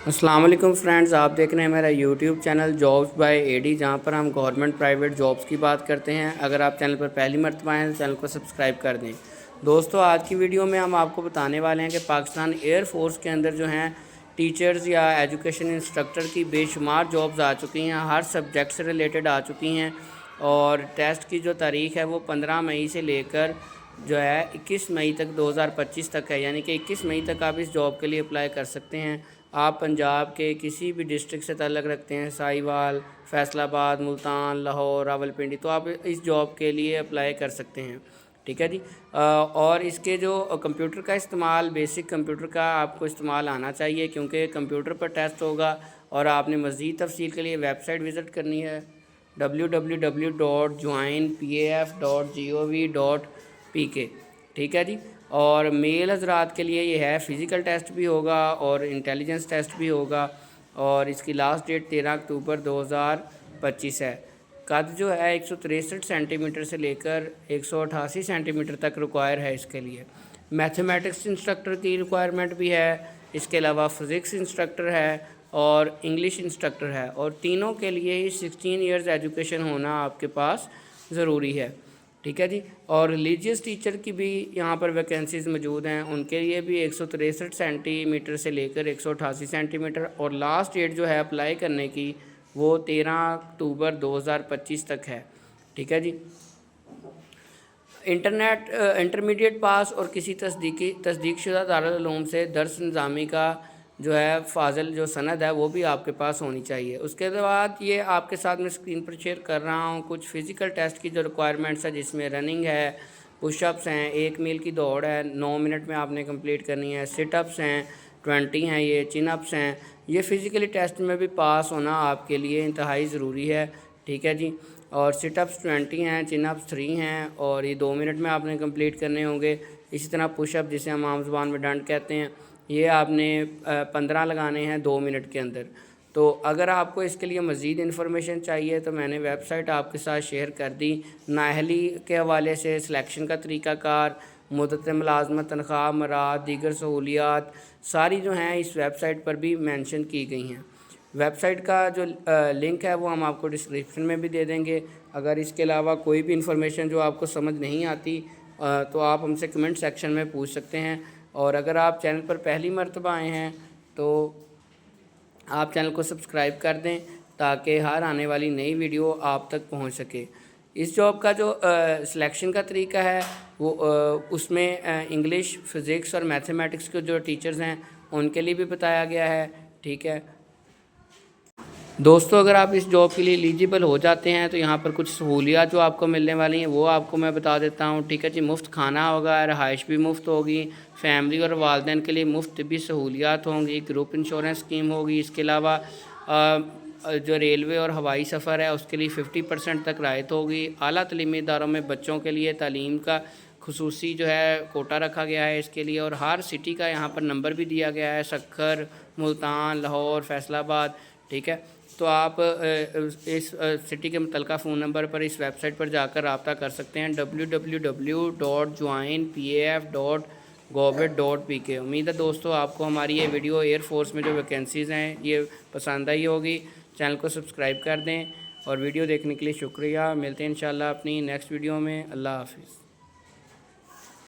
अस्सलाम वालेकुम फ्रेंड्स, आप देख रहे हैं मेरा YouTube channel jobs by AD, जहां पर हम गवर्नमेंट प्राइवेट जॉब्स की बात करते हैं। अगर आप चैनल पर पहली मर्तबा हैं तो चैनल को सब्सक्राइब कर दें। दोस्तों, आज की वीडियो में हम आपको बताने वाले हैं कि पाकिस्तान एयर फोर्स के अंदर जो हैं टीचर्स या एजुकेशन इंस्ट्रक्टर की बेशुमार जॉब्स आ चुकी हैं, हर सब्जेक्ट से रिलेटेड आ चुकी हैं। और टेस्ट की जो तारीख़ है वो 15 मई से लेकर जो है 21 मई तक 2025 तक है, यानी कि 21 मई तक आप इस जॉब के लिए अप्लाई कर सकते हैं। आप पंजाब के किसी भी डिस्ट्रिक्ट से ताल्लुक़ रखते हैं, साहिवाल, फैसलाबाद, मुल्तान, लाहौर, रावलपिंडी, तो आप इस जॉब के लिए अप्लाई कर सकते हैं। ठीक है जी। और इसके जो कंप्यूटर का इस्तेमाल, बेसिक कंप्यूटर का आपको इस्तेमाल आना चाहिए, क्योंकि कंप्यूटर पर टेस्ट होगा। और आपने मज़ीद तफसील के लिए वेबसाइट विज़िट करनी है www.joinpaf.gov.pk। ठीक है जी। और मेल हज़रात के लिए ये है, फ़िज़िकल टेस्ट भी होगा और इंटेलिजेंस टेस्ट भी होगा। और इसकी लास्ट डेट 13 अक्टूबर 2025 है। कद जो है 163 सेंटीमीटर से लेकर 188 सेंटीमीटर तक रिक्वायर है इसके लिए। मैथमेटिक्स इंस्ट्रक्टर की रिक्वायरमेंट भी है, इसके अलावा फ़िज़िक्स इंस्ट्रक्टर है और इंग्लिश इंस्ट्रक्टर है। और तीनों के लिए ही 16 ईयर्स एजुकेशन होना आपके पास ज़रूरी है। ठीक है जी। और रिलीजियस टीचर की भी यहाँ पर वैकेंसीज़ मौजूद हैं, उनके लिए भी 163 सेंटीमीटर से लेकर 188 सेंटीमीटर। और लास्ट डेट जो है अप्लाई करने की वो 13 अक्टूबर 2025 तक है। ठीक है जी। इंटरमीडिएट पास और किसी तस्दीकशुदा दारुल उलूम से दर्स निज़ामी का जो है फाजिल जो सनद है वो भी आपके पास होनी चाहिए। उसके बाद ये आपके साथ मैं स्क्रीन पर शेयर कर रहा हूँ कुछ फ़िज़िकल टेस्ट की जो रिक्वायरमेंट्स है, जिसमें रनिंग है, पुशअप्स हैं, 1 मील की दौड़ है 9 मिनट में आपने कंप्लीट करनी है, सिटअप्स हैं 20 हैं, ये चिनअप्स हैं। ये फ़िज़िकली टेस्ट में भी पास होना आपके लिए इंतहाई ज़रूरी है। ठीक है जी। और सिटअप्स 20 हैं, चिनअप्स 3 हैं और ये 2 मिनट में आपने कंप्लीट करने होंगे। इसी तरह पुशअप, जिसे हम आम ज़ुबान में डंड कहते हैं, ये आपने 15 लगाने हैं 2 मिनट के अंदर। तो अगर आपको इसके लिए मज़ीद इन्फॉर्मेशन चाहिए तो मैंने वेबसाइट आपके साथ शेयर कर दी। नाअहली के हवाले से सिलेक्शन का तरीक़ाकार, मुद्दत मुलाज़मत, तनख्वाह, मराद, दीगर सहूलियात सारी जो हैं इस वेबसाइट पर भी मेंशन की गई हैं। वेबसाइट का जो लिंक है वो हम आपको डिस्क्रिप्शन में भी दे देंगे। अगर इसके अलावा कोई भी इन्फॉर्मेशन जो आपको समझ नहीं आती तो आप हमसे कमेंट सेक्शन में पूछ सकते हैं। और अगर आप चैनल पर पहली मर्तबा आए हैं तो आप चैनल को सब्सक्राइब कर दें, ताकि हर आने वाली नई वीडियो आप तक पहुंच सके। इस जॉब का जो सिलेक्शन का तरीका है वो उसमें इंग्लिश, फ़िज़िक्स और मैथमेटिक्स के जो टीचर्स हैं उनके लिए भी बताया गया है। ठीक है दोस्तों, अगर आप इस जॉब के लिए एलिजिबल हो जाते हैं तो यहाँ पर कुछ सहूलियात जो आपको मिलने वाली हैं वो आपको मैं बता देता हूँ। ठीक है जी। मुफ्त खाना होगा, रहाइश भी मुफ्त होगी, फैमिली और वालदैन के लिए मुफ्त भी सहूलियात होंगी, ग्रुप इंश्योरेंस स्कीम होगी। इसके अलावा जो रेलवे और हवाई सफ़र है उसके लिए 50% तक राहत होगी। आला तलीमी इदारों में बच्चों के लिए तालीम का खुसूसी जो है कोटा रखा गया है इसके लिए। और हर सिटी का यहाँ पर नंबर भी दिया गया है, सक्खर, मुल्तान, लाहौर, फैसलाबाद। ठीक है। तो आप इस सिटी के मुतलका फ़ोन नंबर पर इस वेबसाइट पर जाकर रब्ता कर सकते हैं www.joinpaf.gov.pk। उम्मीद है दोस्तों आपको हमारी ये वीडियो एयर फोर्स में जो वैकेंसीज़ हैं ये पसंद आई होगी। चैनल को सब्सक्राइब कर दें और वीडियो देखने के लिए शुक्रिया। मिलते हैं इंशाल्लाह अपनी नेक्स्ट वीडियो में। अल्लाह हाफ़िज़।